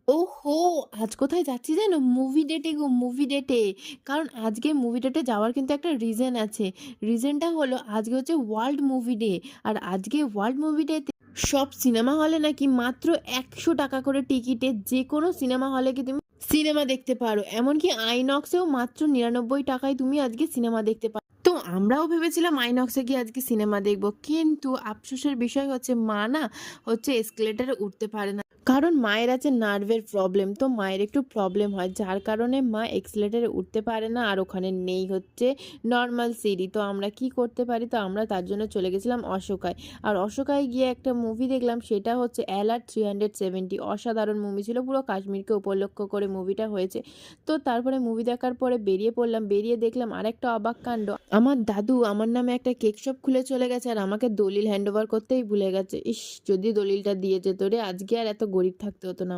ওহো! আজ কোথায় যাচ্ছি জানো? মুভি ডেটে গো, মুভি ডেটে। কারণ আজকে মুভি ডেটে যাওয়ার কিন্তু একটা রিজন আছে। রিজনটা হলো আজকে হচ্ছে ওয়ার্ল্ড মুভি ডে। আর আজকে ওয়ার্ল্ড মুভি ডেতে সব সিনেমা হলে নাকি মাত্র ৳১০০ করে টিকিটে যেকোনো সিনেমা হলে গিয়ে তুমি সিনেমা দেখতে পারো। এমনকি আইনক্সেও মাত্র ৳৯৯ য় তুমি আজকে সিনেমা দেখতে পারো। তো আমরাও ভেবেছিলাম আইনক্সে গিয়ে আজকে সিনেমা দেখব। কিন্তু আফসোসের বিষয় হচ্ছে মা না হচ্ছে এস্কেলেটরে উঠতে পারে না। কারণ মায়ের আছে নার্ভের প্রবলেম। তো মায়ের একটু প্রবলেম হয়। যার কারণে মা এক্সেলেটরে উঠতে পারে না। আর ওখানে নেই হচ্ছে নরমাল সিঁড়ি। তো আমরা কি করতে পারি? তো আমরা তার জন্য চলে গেছিলাম অশোকায়। আর অশোকায় গিয়ে একটা মুভি দেখলাম, সেটা হচ্ছে অ্যালার্ট 370। অসাধারণ মুভি ছিল। পুরো কাশ্মীরকে উপলক্ষ করে মুভিটা হয়েছে। তো তারপরে মুভি দেখার পরে বেরিয়ে পড়লাম। বেরিয়ে দেখলাম আরেকটা অবাক কাণ্ড। আমার দাদু আমার নামে একটা কেক শপ খুলে চলে গেছে আর আমাকে দলিল হ্যান্ডওভার করতেই ভুলে গেছে। ইস! যদি দলিলটা দিয়ে যেত রে, আজকে আর এত গরিব থাকতে হতো না।